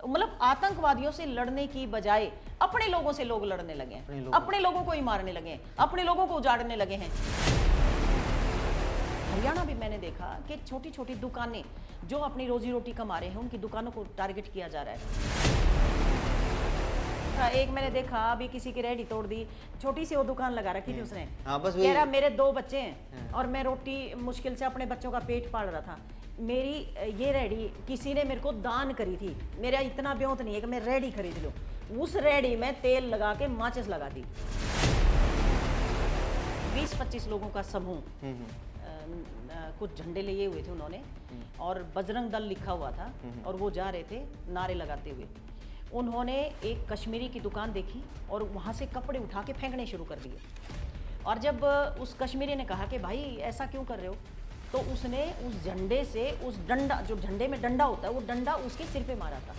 मतलब आतंकवादियों से लड़ने की बजाय अपने लोगों से लोग लड़ने लगे हैं, अपने लोगों को ही मारने लगे हैं, अपने लोगों को उजाड़ने लगे हैं। हरियाणा भी मैंने देखा कि छोटी छोटी दुकानें जो अपनी रोजी रोटी कमा रहे हैं उनकी दुकानों को टारगेट किया जा रहा है। एक मैंने देखा अभी किसी की रेहड़ी तोड़ दी, छोटी सी वो दुकान लगा रखी थी उसने। बस कह रहा मेरे 2 बच्चे हैं और मैं रोटी मुश्किल से अपने बच्चों का पेट पाल रहा था, मेरी ये रेहड़ी किसी ने मेरे को दान करी थी, मेरा इतना ब्योंत नहीं है कि मैं रेहड़ी खरीद लूँ। उस रेहड़ी में तेल लगा के माचिस लगा दी। 20-25 लोगों का समूह, कुछ झंडे लिए हुए थे उन्होंने और बजरंग दल लिखा हुआ था और वो जा रहे थे नारे लगाते हुए। उन्होंने एक कश्मीरी की दुकान देखी और वहाँ से कपड़े उठा के फेंकने शुरू कर दिए। और जब उस कश्मीरी ने कहा कि भाई ऐसा क्यों कर रहे हो, तो उसने उस झंडे से उस डंडा, जो झंडे में डंडा होता है, वो डंडा उसके सिर पे मारा था।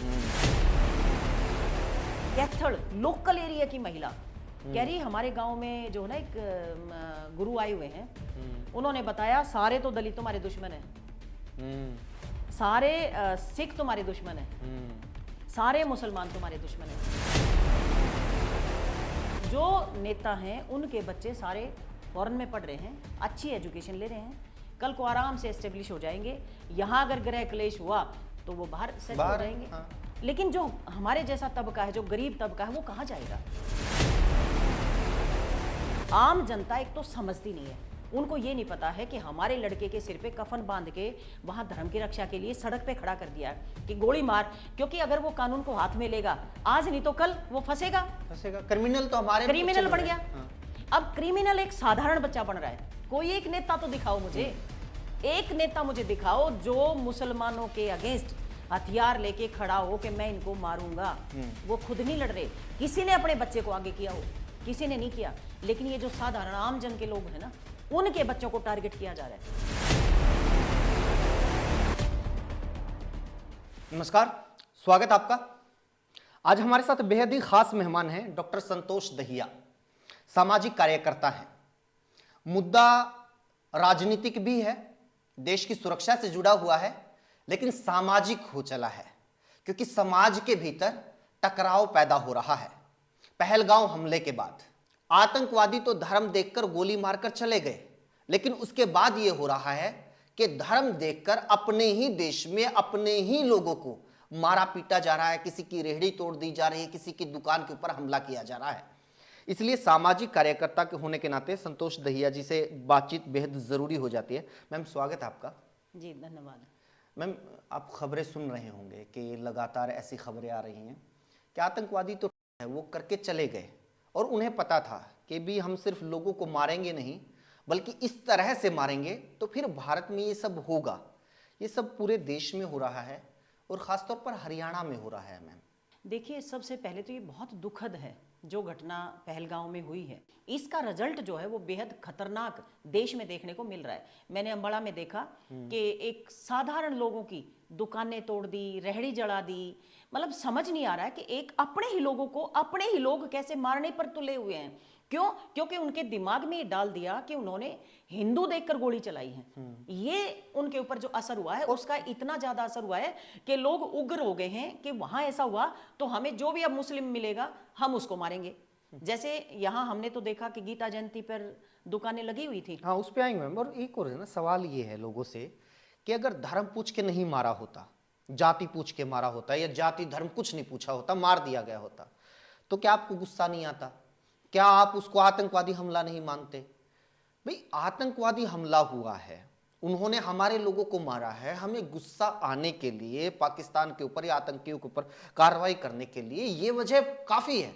कैथल लोकल एरिया की महिला कह रही हमारे गांव में जो ना एक गुरु आए हुए हैं, उन्होंने बताया सारे तो दलित तुम्हारे दुश्मन हैं, सारे सिख तुम्हारे दुश्मन हैं, सारे मुसलमान तुम्हारे दुश्मन हैं। जो नेता हैं उनके बच्चे सारे फॉरेन में पढ़ रहे हैं, अच्छी एजुकेशन ले रहे हैं, कल को आराम से एस्टेब्लिश हो जाएंगे। यहाँ अगर गृह क्लेश हुआ तो वो बाहर सेटल हो जाएंगे। हाँ। लेकिन जो हमारे जैसा तबका है, जो गरीब तबका है, वो कहाँ जाएगा? आम जनता एक तो समझती नहीं है, उनको ये नहीं पता है कि हमारे लड़के के सिर पे कफन बांध के वहां धर्म की रक्षा के लिए सड़क पे खड़ा कर दिया है कि गोली मार, क्योंकि अगर वो कानून को हाथ में लेगा आज नहीं तो कल वो फंसेगा। क्रिमिनल तो हमारे क्रिमिनल बन गया। हाँ। अब क्रिमिनल एक साधारण बच्चा बन रहा है। कोई एक नेता तो दिखाओ मुझे, एक नेता मुझे दिखाओ जो मुसलमानों के अगेंस्ट हथियार लेके खड़ा हो कि मैं इनको मारूंगा। वो खुद नहीं लड़ रहे, किसी ने अपने बच्चे को आगे किया हो, किसी ने नहीं किया। लेकिन ये जो साधारण आम जन के लोग हैं ना, उनके बच्चों को टारगेट किया जा रहा है। नमस्कार, स्वागत आपका। आज हमारे साथ बेहद ही खास मेहमान हैं डॉक्टर संतोष दहिया। सामाजिक कार्यकर्ता हैं। मुद्दा राजनीतिक भी है, देश की सुरक्षा से जुड़ा हुआ है, लेकिन सामाजिक हो चला है, क्योंकि समाज के भीतर टकराव पैदा हो रहा है। पहलगांव हमले के बाद आतंकवादी तो धर्म देखकर गोली मारकर चले गए, लेकिन उसके बाद यह हो रहा है कि धर्म देखकर अपने ही देश में अपने ही लोगों को मारा पीटा जा रहा है। किसी की रेहड़ी तोड़ दी जा रही है, किसी की दुकान के ऊपर हमला किया जा रहा है। इसलिए सामाजिक कार्यकर्ता के होने के नाते संतोष दहिया जी से बातचीत बेहद जरूरी हो जाती है। मैम, स्वागत है आपका। जी धन्यवाद। मैम, आप खबरें सुन रहे होंगे कि लगातार ऐसी खबरें आ रही हैं कि आतंकवादी तो है वो करके चले गए और उन्हें पता था कि भी हम सिर्फ लोगों को मारेंगे नहीं, बल्कि इस तरह से मारेंगे तो फिर भारत में ये सब होगा। ये सब पूरे देश में हो रहा है और ख़ासतौर पर हरियाणा में हो रहा है। मैम देखिए, सबसे पहले तो ये बहुत दुखद है जो घटना पहलगांव में हुई है। इसका रिजल्ट जो है वो बेहद खतरनाक देश में देखने को मिल रहा है। मैंने अंबाला में देखा कि एक साधारण लोगों की दुकानें तोड़ दी, रेहड़ी जला दी। मतलब समझ नहीं आ रहा है कि एक अपने ही लोगों को अपने ही लोग कैसे मारने पर तुले हुए हैं। क्यों? क्योंकि उनके दिमाग में ये डाल दिया कि उन्होंने हिंदू देखकर गोली चलाई है। ये उनके ऊपर जो असर हुआ है उसका इतना ज्यादा असर हुआ है कि लोग उग्र हो गए हैं कि वहां ऐसा हुआ तो हमें जो भी अब मुस्लिम मिलेगा हम उसको मारेंगे। जैसे यहाँ हमने तो देखा कि गीता जयंती पर दुकानें लगी हुई थी। हाँ, उस पे आएंगे मैम। और एक और है ना, सवाल ये है लोगों से कि अगर धर्म पूछ के नहीं मारा होता, जाति पूछ के मारा होता, या जाति धर्म कुछ नहीं पूछा होता, मार दिया गया होता, तो क्या आपको गुस्सा नहीं आता? क्या आप उसको आतंकवादी हमला नहीं मानते? भाई, आतंकवादी हमला हुआ है, उन्होंने हमारे लोगों को मारा है, हमें गुस्सा आने के लिए पाकिस्तान के ऊपर या आतंकियों के ऊपर कार्रवाई करने के लिए ये वजह काफी है।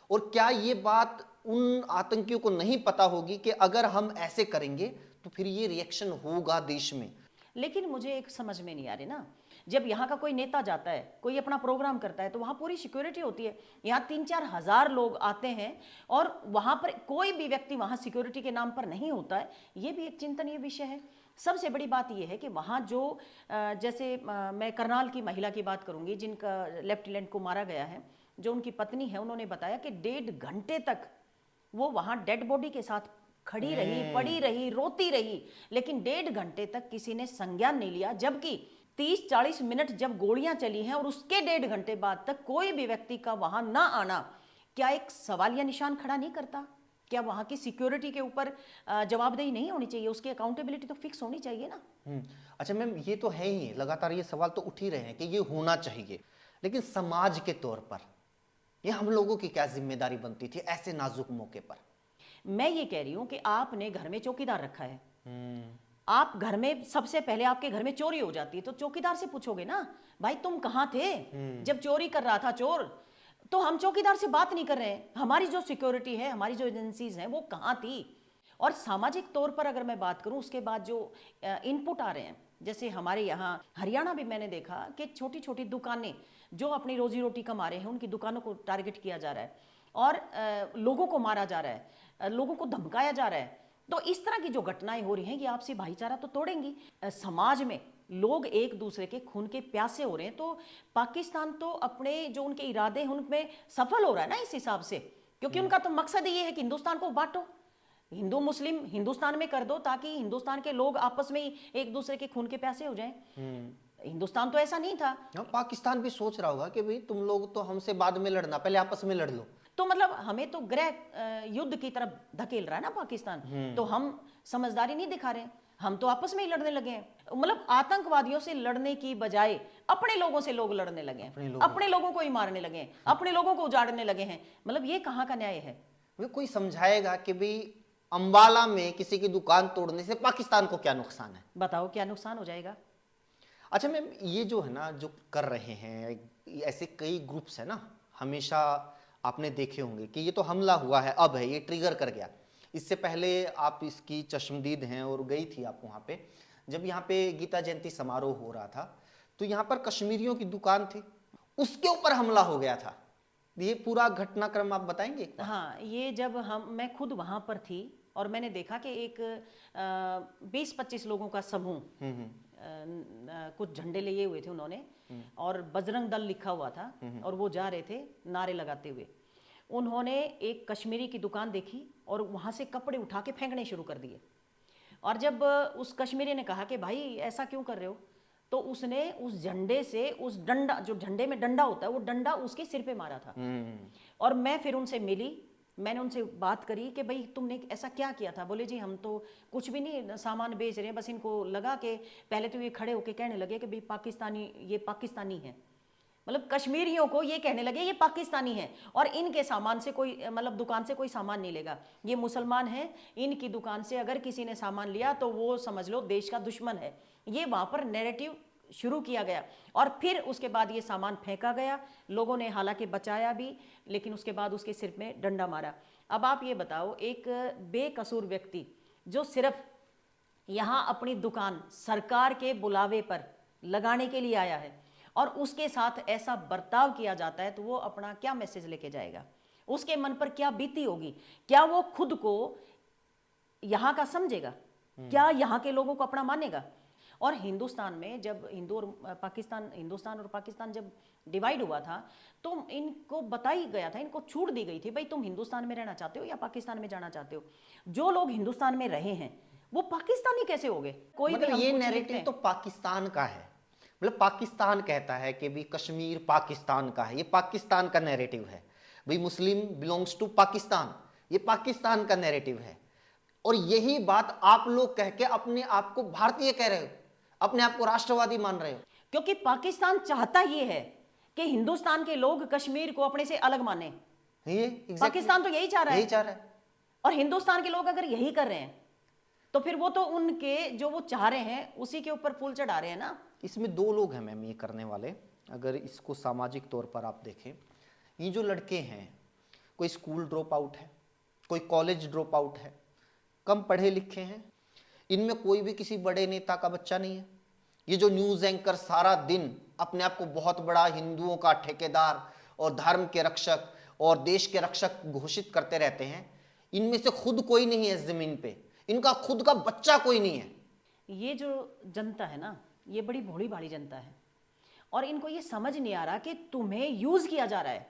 और क्या ये बात उन आतंकियों को नहीं पता होगी कि अगर हम ऐसे करेंगे तो फिर ये रिएक्शन होगा देश में? लेकिन मुझे एक समझ में नहीं आ रही ना, जब यहाँ का कोई नेता जाता है, कोई अपना प्रोग्राम करता है, तो वहाँ पूरी सिक्योरिटी होती है। यहाँ 3-4 हज़ार लोग आते हैं और वहाँ पर कोई भी व्यक्ति वहाँ सिक्योरिटी के नाम पर नहीं होता है। ये भी एक चिंतनीय विषय है। सबसे बड़ी बात यह है कि वहाँ जो जैसे मैं करनाल की महिला की बात करूँगी जिनका लेफ्टिनेंट को मारा गया है, जो उनकी पत्नी है, उन्होंने बताया कि 1.5 घंटे तक वो वहाँ डेड बॉडी के साथ खड़ी रही, पड़ी रही, रोती रही, लेकिन 1.5 घंटे तक किसी ने संज्ञान नहीं लिया। जबकि 30-40 मिनट जब गोलियां चली हैं और उसके 1.5 घंटे बाद तक कोई भी व्यक्ति का वहां ना आना, क्या एक सवालिया निशान खड़ा नहीं करता? क्या वहां की सिक्योरिटी के ऊपर जवाबदेही नहीं होनी चाहिए? उसकी अकाउंटेबिलिटी तो फिक्स होनी चाहिए ना। अच्छा मैम, ये तो है ही, लगातार ये सवाल तो उठ ही रहे हैं कि ये होना चाहिए, लेकिन समाज के तौर पर ये हम लोगों की क्या जिम्मेदारी बनती थी ऐसे नाजुक मौके पर? मैं ये कह रही हूं कि आपने घर में चौकीदार रखा है, आप घर में सबसे पहले आपके घर में चोरी हो जाती है तो चौकीदार से पूछोगे ना, भाई तुम कहां थे जब चोरी कर रहा था चोर? तो हम चौकीदार से बात नहीं कर रहे हैं, हमारी जो सिक्योरिटी है, हमारी जो एजेंसीज हैं वो कहां थी? और सामाजिक तौर पर अगर मैं बात करूं, उसके बाद जो इनपुट आ रहे हैं, जैसे हमारे यहाँ हरियाणा भी मैंने देखा कि छोटी छोटी दुकानें जो अपनी रोजी रोटी कमा रहे हैं, उनकी दुकानों को टारगेट किया जा रहा है और लोगों को मारा जा रहा है, लोगों को धमकाया जा रहा है। तो इस तरह की जो घटनाएं हो रही हैं, ये आपसी भाईचारा तो तोड़ेंगी। समाज में लोग एक दूसरे के खून के प्यासे हो रहे हैं, तो पाकिस्तान तो अपने जो उनके इरादे हैं उनमें सफल हो रहा है ना इस हिसाब से, क्योंकि उनका तो मकसद ये है कि हिंदुस्तान को बांटो, हिंदू मुस्लिम हिंदुस्तान में कर दो ताकि हिंदुस्तान के लोग आपस में ही एक दूसरे के खून के प्यासे हो जाएं। हिंदुस्तान तो ऐसा नहीं था। पाकिस्तान भी सोच रहा होगा कि भाई तुम लोग तो हमसे बाद में लड़ना, पहले आपस में लड़ लो। तो मतलब हमें तो गृह युद्ध की तरफ धकेल रहा है ना पाकिस्तान, तो हम समझदारी नहीं दिखा रहे हैं, हम तो आपस में ही लड़ने लगे हैं। मतलब आतंकवादियों से लड़ने की बजाय अपने लोगों से लोग लड़ने लगे हैं, अपने लोगों को ही मारने लगे हैं, अपने लोगों को उजाड़ने लगे हैं। मतलब ये कहाँ का न्याय है? वे कोई समझाएगा कि भाई अंबाला में किसी की दुकान तोड़ने से पाकिस्तान को क्या नुकसान है? बताओ क्या नुकसान हो जाएगा? अच्छा मैम, ये जो है ना, जो कर रहे हैं ऐसे कई ग्रुप्स है ना, हमेशा आपने देखे होंगे कि ये तो हमला हुआ है, अब है, ये ट्रिगर कर गया। इससे पहले आप इसकी चश्मदीद हैं और गई थी आप वहाँ पे, जब यहाँ पे गीता जयंती समारोह हो रहा था, तो यहाँ पर कश्मीरियों की दुकान थी, उसके ऊपर हमला हो गया था। ये पूरा घटनाक्रम आप बताएंगे एक बार? हाँ, ये जब मैं खुद वहाँ पर थी और मैंने देखा कि एक 20-25 लोगों का समूह, कुछ झंडे लिए हुए थे उन्होंने और बजरंग दल लिखा हुआ था, और वो जा रहे थे नारे लगाते हुए। उन्होंने एक कश्मीरी की दुकान देखी और वहाँ से कपड़े उठा के फेंकने शुरू कर दिए। और जब उस कश्मीरी ने कहा कि भाई ऐसा क्यों कर रहे हो, तो उसने उस झंडे से, उस डंडा, जो झंडे में डंडा होता है, वो डंडा उसके सिर पे मारा था। और मैं फिर उनसे मिली, मैंने उनसे बात करी कि भाई तुमने ऐसा क्या किया था? बोले जी हम तो कुछ भी नहीं, सामान बेच रहे हैं, बस इनको लगा के पहले तो ये खड़े होके कहने लगे कि भाई पाकिस्तानी, ये पाकिस्तानी है। मतलब कश्मीरियों को ये कहने लगे ये पाकिस्तानी है और इनके सामान से कोई, मतलब दुकान से कोई सामान नहीं लेगा, ये मुसलमान हैं, इनकी दुकान से अगर किसी ने सामान लिया तो वो समझ लो देश का दुश्मन है। ये वहाँ पर नैरेटिव शुरू किया गया और फिर उसके बाद ये सामान फेंका गया। लोगों ने हालांकि बचाया भी, लेकिन उसके बाद उसके सिर में डंडा मारा। अब आप ये बताओ, एक बेकसूर व्यक्ति जो सिर्फ यहाँ अपनी दुकान सरकार के बुलावे पर लगाने के लिए आया है और उसके साथ ऐसा बर्ताव किया जाता है, तो वो अपना क्या मैसेज लेके जाएगा? उसके मन पर क्या बीती होगी? क्या वो खुद को यहाँ का समझेगा? क्या यहाँ के लोगों को अपना मानेगा? और हिंदुस्तान में जब हिंदुस्तान और पाकिस्तान जब डिवाइड हुआ था, तो इनको बताई गया था, इनको छूट दी गई थी, भाई तुम हिंदुस्तान में रहना चाहते हो या पाकिस्तान में जाना चाहते हो। जो लोग हिंदुस्तान में रहे हैं वो पाकिस्तानी कैसे हो गए? कोई मतलब ये नैरेटिव तो पाकिस्तान का है, मतलब पाकिस्तान कहता है कि भी कश्मीर पाकिस्तान का है, ये पाकिस्तान का नैरेटिव है। भाई मुस्लिम बिलोंग्स टू पाकिस्तान, ये पाकिस्तान का नैरेटिव है। और यही बात आप लोग कह के अपने आप को भारतीय कह रहे हो, अपने आप को राष्ट्रवादी मान रहे हो। क्योंकि पाकिस्तान चाहता ये है कि हिंदुस्तान के लोग कश्मीर को अपने से अलग माने। ये exactly, पाकिस्तान तो यही चाह रहा है, यही चाह रहा है। और हिंदुस्तान के लोग अगर यही कर रहे हैं तो फिर वो तो उनके जो वो चाह रहे हैं उसी के ऊपर फूल चढ़ा रहे हैं ना। इसमें दो लोग हैं मैम ये करने वाले। अगर इसको सामाजिक तौर पर आप देखें, ये जो लड़के हैं, कोई स्कूल ड्रॉप आउट है, कोई कॉलेज ड्रॉप आउट है, कम पढ़े लिखे हैं, इनमें कोई भी किसी बड़े नेता का बच्चा नहीं है। ये जो न्यूज़ एंकर सारा दिन अपने आप को बहुत बड़ा हिंदुओं का ठेकेदार और धर्म के रक्षक और देश के रक्षक घोषित करते रहते हैं, इनमें से खुद कोई नहीं है जमीन पे, इनका खुद का बच्चा कोई नहीं है। ये जो जनता है ना, ये बड़ी भोली भाली जनता है और इनको ये समझ नहीं आ रहा कि तुम्हें यूज किया जा रहा है।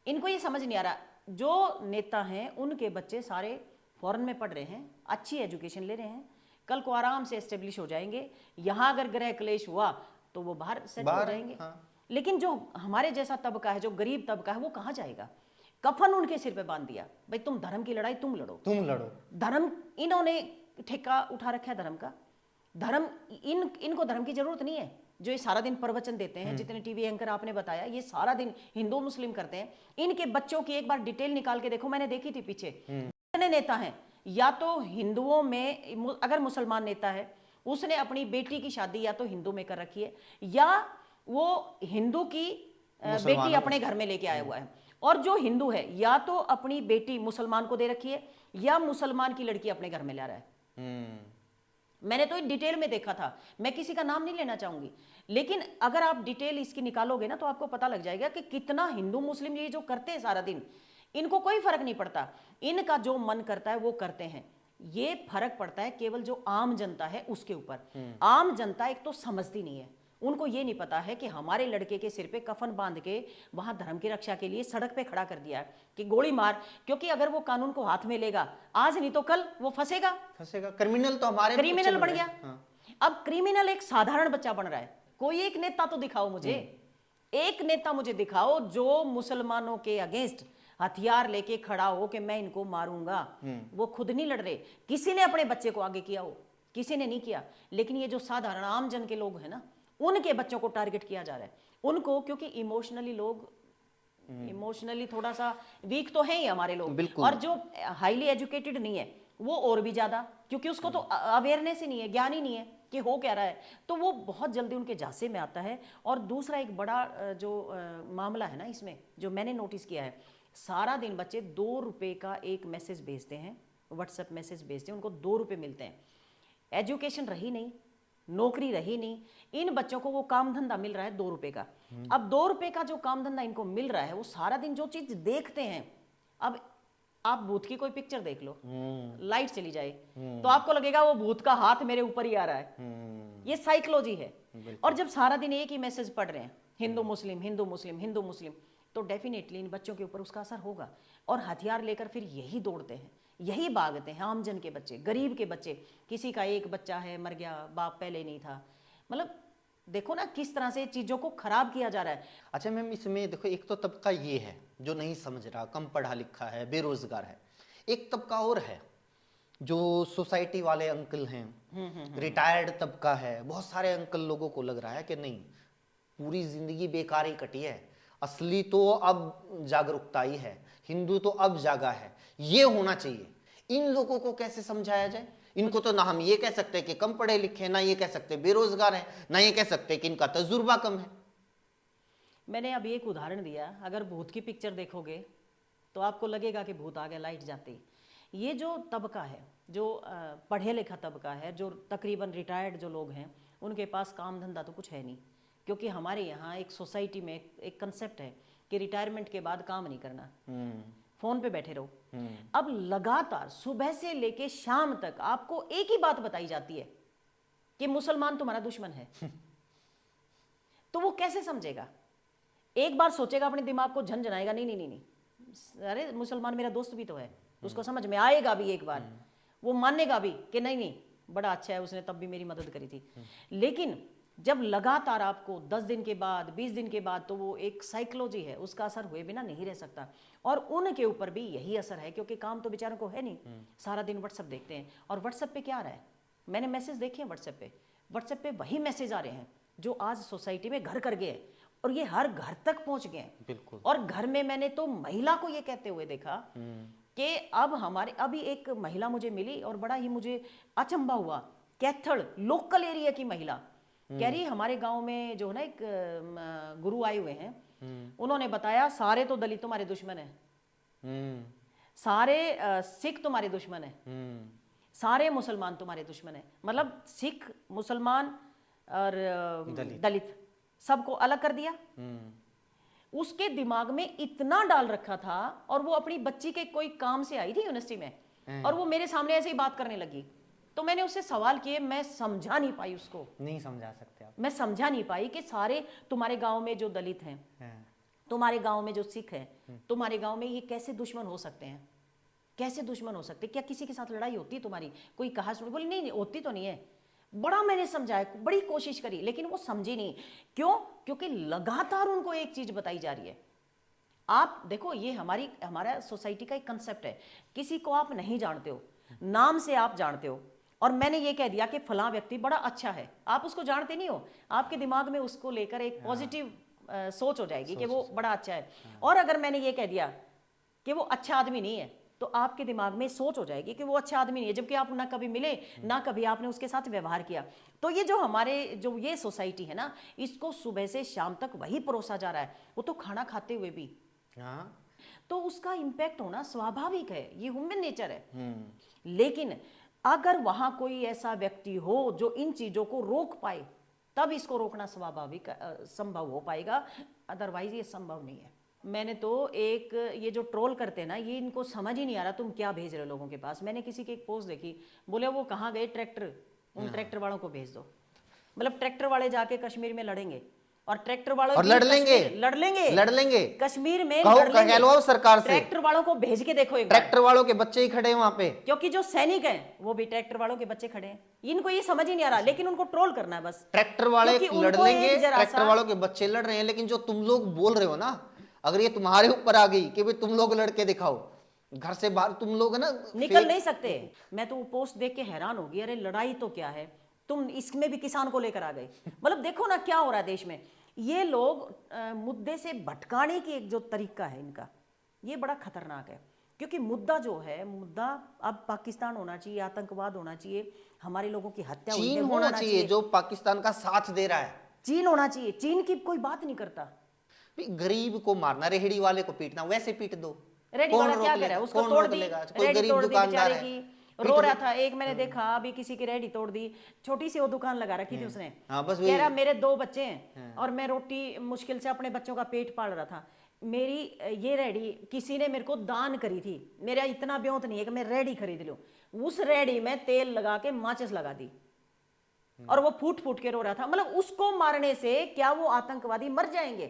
इनको ये समझ नहीं आ रहा, जो नेता हैं उनके बच्चे सारे फॉरेन में पढ़ रहे हैं, अच्छी एजुकेशन ले रहे हैं, कल को आराम से एस्टेब्लिश हो जाएंगे। यहाँ अगर ग्रह क्लेश हुआ तो वो बाहर सेटल हो बाहर, जाएंगे। हाँ। लेकिन जो हमारे जैसा तबका है, जो गरीब तबका है, वो कहाँ जाएगा? कफन उनके सिर पे बांध दिया, भाई तुम धर्म की लड़ाई तुम लड़ो। तुम लड़ो। धर्म, इन्होंने ठेका उठा रखा है धर्म का। धर्म, इनको धर्म की जरूरत नहीं है। जो ये सारा दिन प्रवचन देते हैं, जितने टीवी एंकर आपने बताया, ये सारा दिन हिंदू मुस्लिम करते हैं। इनके बच्चों की एक बार डिटेल निकाल के देखो, मैंने देखी थी पीछे। जितने नेता हैं, या तो हिंदुओं में, अगर मुसलमान नेता है उसने अपनी बेटी की शादी या तो हिंदू में कर रखी है, या वो हिंदू की बेटी अपने घर में लेके आया हुआ है। और जो हिंदू है, या तो अपनी बेटी मुसलमान को दे रखी है, या मुसलमान की लड़की अपने घर में ला रहा है। मैंने तो डिटेल में देखा था, मैं किसी का नाम नहीं लेना चाहूंगी, लेकिन अगर आप डिटेल इसकी निकालोगे ना तो आपको पता लग जाएगा कि कितना हिंदू मुस्लिम ये जो करते हैं सारा दिन, इनको कोई फर्क नहीं पड़ता। इनका जो मन करता है वो करते हैं। ये फर्क पड़ता है केवल जो आम जनता है उसके ऊपर। आम जनता एक तो समझती नहीं है, उनको ये नहीं पता है कि हमारे लड़के के सिर पे कफन बांध के वहां धर्म की रक्षा के लिए सड़क पे खड़ा कर दिया है कि गोली मार, क्योंकि अगर वो कानून को हाथ में लेगा आज नहीं तो कल वो फंसेगा। क्रिमिनल तो हमारे क्रिमिनल बन गया। हाँ। अब क्रिमिनल एक साधारण बच्चा बन रहा है। कोई एक नेता तो दिखाओ मुझे, एक नेता मुझे दिखाओ जो मुसलमानों के अगेंस्ट हथियार लेके खड़ा हो कि मैं इनको मारूंगा। वो खुद नहीं लड़ रहे, किसी ने अपने बच्चे को आगे किया हो, किसी ने नहीं किया। लेकिन ये जो साधारण आम जन के लोग हैं ना, उनके बच्चों को टारगेट किया जा रहा है। उनको, क्योंकि इमोशनली लोग, इमोशनली थोड़ा सा वीक तो है ही हमारे लोग, और जो हाईली एजुकेटेड नहीं है वो और भी ज्यादा, क्योंकि उसको तो अवेयरनेस ही नहीं है, ज्ञान ही नहीं है कि हो क्या रहा है, तो वो बहुत जल्दी उनके झांसे में आता है। और दूसरा एक बड़ा जो मामला है ना इसमें, जो मैंने नोटिस किया है, सारा दिन बच्चे 2 रुपए का एक मैसेज भेजते हैं, व्हाट्सएप मैसेज भेजते हैं, उनको 2 रुपए मिलते हैं। एजुकेशन रही नहीं, नौकरी रही नहीं, इन बच्चों को वो काम धंधा मिल रहा है 2 रुपए का। अब 2 रुपए का जो काम धंधा इनको मिल रहा है, वो सारा दिन जो चीज देखते हैं, अब आप भूत की कोई पिक्चर देख लो, लाइट चली जाए तो आपको लगेगा वो भूत का हाथ मेरे ऊपर ही आ रहा है। ये साइकोलॉजी है। और जब सारा दिन एक ही मैसेज पढ़ रहे हैं, हिंदू मुस्लिम हिंदू मुस्लिम हिंदू मुस्लिम, तो डेफिनेटली इन बच्चों के ऊपर उसका असर होगा। और हथियार लेकर फिर यही दौड़ते हैं, यही भागते हैं। आमजन के बच्चे, गरीब के बच्चे, किसी का एक बच्चा है मर गया, बाप पहले नहीं था, मतलब देखो ना किस तरह से चीजों को खराब किया जा रहा है। अच्छा मैम, इसमें देखो, एक तो तबका ये है जो नहीं समझ रहा, कम पढ़ा लिखा है, बेरोजगार है। एक तबका और है जो सोसाइटी वाले अंकल हैं, रिटायर्ड तबका है। बहुत सारे अंकल लोगों को लग रहा है कि नहीं, पूरी जिंदगी बेकार ही कटी है, असली तो अब जागरूकता ही है, हिंदू तो अब जागा है, ये होना चाहिए। इन लोगों को कैसे समझाया जाए? इनको तो ना हम ये कह सकते कि कम पढ़े लिखे, ना ये कह सकते बेरोजगार हैं, ना ये कह सकते कि इनका तजुर्बा कम है। मैंने अभी एक उदाहरण दिया, अगर भूत की पिक्चर देखोगे तो आपको लगेगा कि भूत आ गया, लाइट जाती। ये जो तबका है, जो पढ़े लिखा तबका है, जो तकरीबन रिटायर्ड जो लोग हैं, उनके पास काम धंधा तो कुछ है नहीं। क्योंकि हमारे यहाँ एक सोसाइटी में एक कंसेप्ट है कि रिटायरमेंट के बाद काम नहीं करना, फोन पे बैठे रहो। अब लगातार सुबह से लेके शाम तक आपको एक ही बात बताई जाती है कि मुसलमान तुम्हारा दुश्मन है। तो वो कैसे समझेगा? एक बार सोचेगा, अपने दिमाग को झंझनाएगा, नहीं नहीं नहीं नहीं, अरे मुसलमान मेरा दोस्त भी तो है, उसको समझ में आएगा भी, एक बार वो मानेगा भी कि नहीं नहीं बड़ा अच्छा है, उसने तब भी मेरी मदद करी थी। लेकिन जब लगातार आपको 10 दिन के बाद, 20 दिन के बाद, तो वो एक साइकोलॉजी है, उसका असर हुए बिना नहीं रह सकता। और उनके ऊपर भी यही असर है, क्योंकि काम तो बेचारों को है नहीं, सारा दिन व्हाट्सएप देखते हैं। और व्हाट्सएप पे क्या आ रहा है, मैंने मैसेज देखे हैं व्हाट्सएप पे वही मैसेज आ रहे हैं जो आज सोसाइटी में घर कर गए हैं, और ये हर घर तक पहुंच गए हैं। बिल्कुल। और घर में मैंने तो महिला को ये कहते हुए देखा कि अब हमारे, अभी एक महिला मुझे मिली और बड़ा ही मुझे अचंभा हुआ, कैथल लोकल एरिया की महिला कह रही, हमारे गांव में जो है ना एक गुरु आए हुए हैं, उन्होंने बताया सारे तो दलित तुम्हारे दुश्मन है, सारे सिख तुम्हारे दुश्मन है, सारे मुसलमान तुम्हारे दुश्मन है। मतलब सिख, मुसलमान और दलित सबको अलग कर दिया। उसके दिमाग में इतना डाल रखा था, और वो अपनी बच्ची के कोई काम से आई थी यूनिवर्सिटी में, और वो मेरे सामने ऐसे ही बात करने लगी। तो मैंने उससे सवाल किए, मैं समझा नहीं पाई, उसको नहीं समझा सकते आप। मैं समझा नहीं पाई कि सारे तुम्हारे गांव में जो दलित हैं, तुम्हारे गांव में जो सिख हैं, तुम्हारे गांव में ये कैसे दुश्मन हो सकते हैं? कैसे दुश्मन हो सकते? क्या किसी के साथ लड़ाई होती है तुम्हारी? कोई कहा सुनी? बोली नहीं, नहीं होती तो नहीं है। बड़ा मैंने समझाया, बड़ी कोशिश करी, लेकिन वो समझी नहीं। क्यों? क्योंकि लगातार उनको एक चीज बताई जा रही है। आप देखो, ये हमारा सोसाइटी का एक कंसेप्ट है। किसी को आप नहीं जानते हो, नाम से आप जानते हो, और मैंने ये कह दिया कि फलां व्यक्ति बड़ा अच्छा है, आप उसको जानते नहीं हो, आपके दिमाग में उसको लेकर एक पॉजिटिव सोच हो जाएगी कि वो बड़ा अच्छा है। और अगर मैंने ये कह दिया कि वो अच्छा आदमी नहीं है, तो आपके दिमाग में सोच हो जाएगी कि वो अच्छा आदमी नहीं है, जबकि आप ना कभी मिले, ना कभी आपने उसके साथ व्यवहार किया। तो ये जो ये सोसाइटी है ना, इसको सुबह से शाम तक वही परोसा जा रहा है, वो तो खाना खाते हुए भी। हाँ, तो उसका इंपैक्ट होना स्वाभाविक है, ये ह्यूमन नेचर है। लेकिन अगर वहां कोई ऐसा व्यक्ति हो जो इन चीजों को रोक पाए, तब इसको रोकना स्वाभाविक संभव हो पाएगा, अदरवाइज ये संभव नहीं है। मैंने तो ये जो ट्रोल करते हैं ना, ये इनको समझ ही नहीं आ रहा तुम क्या भेज रहे हो लोगों के पास। मैंने किसी की एक पोस्ट देखी, बोले वो कहाँ गए ट्रैक्टर, उन ट्रैक्टर वालों को भेज दो। मतलब ट्रैक्टर वाले जाके कश्मीर में लड़ेंगे, और ट्रैक्टर वालों और भी लड़ लेंगे, लड़ लेंगे कश्मीर में, लड़ लेंगे। कहलवाओ सरकार से, ट्रैक्टर वालों को भेज के देखो एक बार। ट्रैक्टर वालों के बच्चे ही खड़े हैं वहां पे, क्योंकि जो सैनिक हैं वो भी ट्रैक्टर वालों के बच्चे खड़े हैं। इनको ये समझ ही नहीं आ रहा, लेकिन उनको ट्रोल करना है बस। ट्रैक्टर वाले क्योंकि लड़ उनको लेंगे, एक जरा ट्रैक्टर सा- वालों के बच्चे लड़ रहे हैं, लेकिन जो तुम लोग बोल रहे हो ना, अगर ये तुम्हारे ऊपर आ गई कि भाई तुम लोग लड़के दिखाओ, घर से बाहर तुम लोग है ना निकल नहीं सकते। मैं तो वो पोस्ट देख के हैरान हो गई, अरे लड़ाई तो क्या है, तुम इसमें भी किसान को लेकर आ गए। मतलब देखो ना क्या हो रहा है देश में। ये लोग मुद्दे से भटकाने की एक जो तरीका है इनका, ये बड़ा खतरनाक है। क्योंकि मुद्दा जो है, मुद्दा अब पाकिस्तान होना चाहिए, आतंकवाद होना चाहिए, हमारे लोगों की हत्या हुई है चीन वो होना चाहिए जो पाकिस्तान का साथ दे रहा है। चीन होना चाहिए, चीन की कोई बात नहीं करता। भाई गरीब को मारना, रेहड़ी वाले को पीटना, वैसे पीट दो, रेडी कौन वाला रोक क्या कर रहा लेगा? है, उसको कौन तोड़ रोक दी, लेगा? कोई रेडी गरीब तोड़ दी दुकानदार बेचारे है, की, पीट रो दो। रहा था। एक मैंने देखा अभी किसी की रेडी तोड़ दी, छोटी सी वो दुकान लगा रखी थी उसने। हाँ, बस कह रहा वही। मेरे 2 बच्चे हैं और मैं रोटी मुश्किल से अपने बच्चों का पेट पाल रहा था, मेरी ये रेडी किसी ने मेरे को दान करी थी, मेरा इतना ब्योंत नहीं है कि मैं रेडी खरीद लूं। उस रेडी में तेल लगा के माचिस लगा दी, और वो फूट फूट के रो रहा था। मतलब उसको मारने से क्या वो आतंकवादी मर जाएंगे?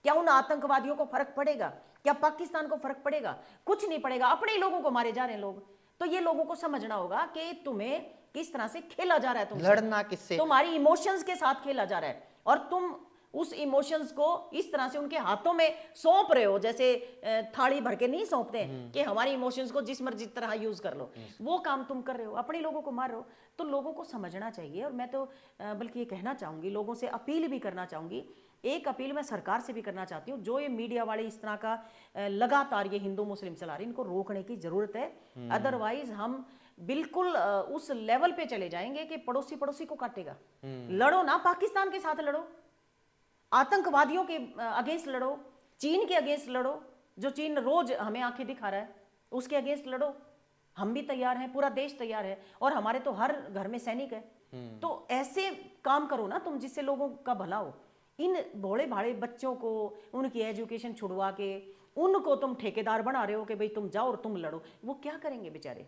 क्या उन आतंकवादियों को फर्क पड़ेगा? क्या पाकिस्तान को फर्क पड़ेगा? कुछ नहीं पड़ेगा। अपने ही लोगों को मारे जा रहे हैं लोग। तो ये लोगों को समझना होगा कि तुम्हें किस तरह से खेला जा रहा है, तुमसे लड़ना किससे? तुम्हारी इमोशंस के साथ खेला जा रहा है, और तुम उस इमोशंस को इस तरह से उनके हाथों में सौंप रहे हो, जैसे थाली भर के नहीं सौंपते हैं कि हमारी इमोशंस को जिस मर्जी तरह यूज कर लो। वो काम तुम कर रहे हो, अपने लोगों को मार रहे हो। तो लोगों को समझना चाहिए। और मैं तो बल्कि ये कहना चाहूंगी, लोगों से अपील भी करना चाहूंगी। एक अपील मैं सरकार से भी करना चाहती हूँ, जो ये मीडिया वाले इस तरह का लगातार ये हिंदू मुस्लिम चला रहे हैं, इनको रोकने की जरूरत है। अदरवाइज हम बिल्कुल उस लेवल पे चले जाएंगे कि पड़ोसी पड़ोसी को काटेगा। लड़ो ना, पाकिस्तान के साथ लड़ो, आतंकवादियों के अगेंस्ट लड़ो, चीन के अगेंस्ट लड़ो, जो चीन रोज हमें आंखें दिखा रहा है, उसके अगेंस्ट लड़ो। हम भी तैयार हैं, पूरा देश तैयार है, और हमारे तो हर घर में सैनिक है। तो ऐसे काम करो ना तुम, जिससे लोगों का भला हो। इन भोले भाले बच्चों को उनकी एजुकेशन छुड़वा के उनको तुम ठेकेदार बना रहे हो कि भाई तुम जाओ और तुम लड़ो। वो क्या करेंगे बेचारे?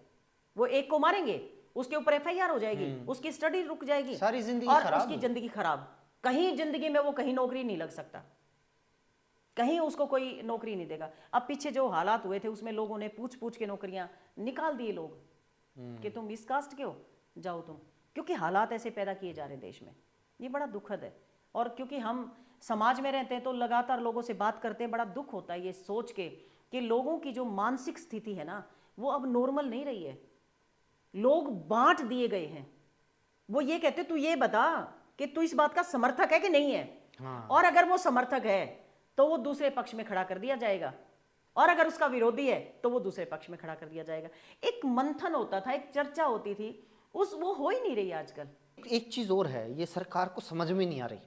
वो एक को मारेंगे, उसके ऊपर एफआईआर हो जाएगी, उसकी स्टडी रुक जाएगी, सारी जिंदगी और खराब। उसकी जिंदगी खराब। कहीं जिंदगी में वो कहीं नौकरी नहीं लग सकता, कहीं उसको कोई नौकरी नहीं देगा। अब पीछे जो हालात हुए थे उसमें लोगों ने पूछ पूछ के नौकरियां निकाल दिए लोग, कि तुम इस कास्ट के हो, जाओ तुम। क्योंकि हालात ऐसे पैदा किए जा रहे हैं देश में, ये बड़ा दुखद है। और क्योंकि हम समाज में रहते हैं तो लगातार लोगों से बात करते हैं, बड़ा दुख होता है ये सोच के कि लोगों की जो मानसिक स्थिति है ना, वो अब नॉर्मल नहीं रही है। लोग बांट दिए गए हैं। वो ये कहते तू ये बता कि तू इस बात का समर्थक है कि नहीं है। हाँ। और अगर वो समर्थक है तो वो दूसरे पक्ष में खड़ा कर दिया जाएगा, और अगर उसका विरोधी है तो वो दूसरे पक्ष में खड़ा कर दिया जाएगा। एक मंथन होता था, एक चर्चा होती थी, वो हो ही नहीं रही आजकल। एक चीज और है, ये सरकार को समझ में नहीं आ रही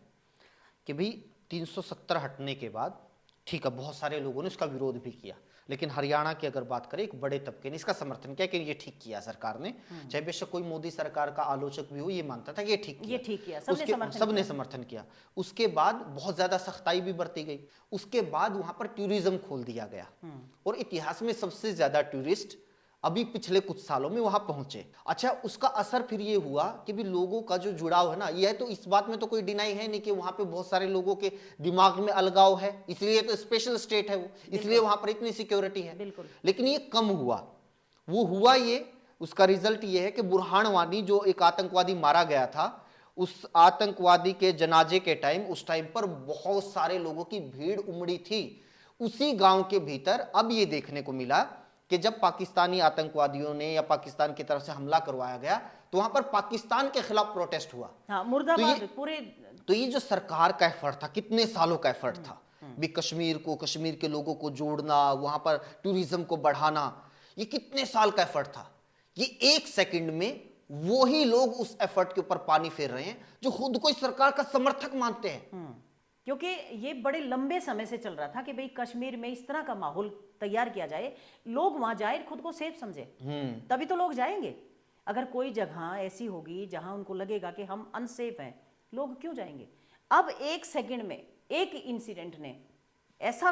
कि भाई 370 हटने के बाद ठीक है, बहुत सारे लोगों ने इसका विरोध भी किया, लेकिन हरियाणा की अगर बात करें, एक बड़े तबके ने इसका समर्थन किया कि ये ठीक किया सरकार ने। चाहे बेशक कोई मोदी सरकार का आलोचक भी हो, ये मानता था कि ये ठीक किया, सबने समर्थन किया। उसके बाद बहुत ज्यादा सख्ताई भी बरती गई। उसके बाद वहां पर टूरिज्म खोल दिया गया, और इतिहास में सबसे ज्यादा टूरिस्ट अभी पिछले कुछ सालों में वहां पहुंचे। अच्छा, उसका असर फिर ये हुआ कि भी लोगों का जो जुड़ाव है ना, यह तो इस बात में तो कोई डिनाई है नहीं कि वहां पे बहुत सारे लोगों के दिमाग में अलगाव है, इसलिए तो स्पेशल स्टेट है वो, इसलिए वहां पर इतनी सिक्योरिटी है। बिल्कुल। लेकिन ये कम हुआ। वो हुआ ये, उसका रिजल्ट ये है कि बुरहान वानी जो एक आतंकवादी मारा गया था, उस आतंकवादी के जनाजे के टाइम, उस टाइम पर बहुत सारे लोगों की भीड़ उमड़ी थी उसी गांव के भीतर। अब ये देखने को मिला कि जब पाकिस्तानी आतंकवादियों ने या पाकिस्तान की तरफ से हमला करवाया गया तो वहां पर पाकिस्तान के खिलाफ प्रोटेस्ट हुआ। हाँ, तो मुर्दाबाद ये पूरे। तो ये जो सरकार का एफर्ट था, कितने सालों का एफर्ट था भी कश्मीर को, कश्मीर के लोगों को जोड़ना, वहां पर टूरिज्म को बढ़ाना, ये कितने साल का एफर्ट था। ये एक सेकंड में वो ही लोग उस एफर्ट के ऊपर पानी फेर रहे हैं जो खुद को इस सरकार का समर्थक मानते हैं। क्योंकि ये बड़े लंबे समय से चल रहा था कि भाई कश्मीर में इस तरह का माहौल तैयार किया जाए, लोग वहां जाए, खुद को सेफ समझे, तभी तो लोग जाएंगे। अगर कोई जगह ऐसी होगी जहां उनको लगेगा कि हम अनसेफ हैं, लोग क्यों जाएंगे? अब एक सेकंड में एक इंसिडेंट ने ऐसा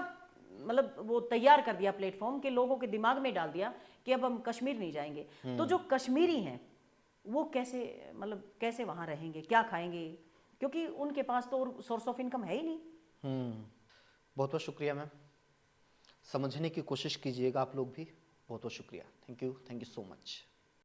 मतलब वो तैयार कर दिया प्लेटफॉर्म कि लोगों के दिमाग में डाल दिया कि अब हम कश्मीर नहीं जाएंगे। तो जो कश्मीरी हैं वो कैसे, मतलब कैसे वहां रहेंगे, क्या खाएंगे? क्योंकि उनके पास तो और सोर्स ऑफ इनकम है ही नहीं। बहुत बहुत शुक्रिया मैम, समझने की कोशिश कीजिएगा आप लोग भी। बहुत बहुत शुक्रिया, थैंक यू सो मच।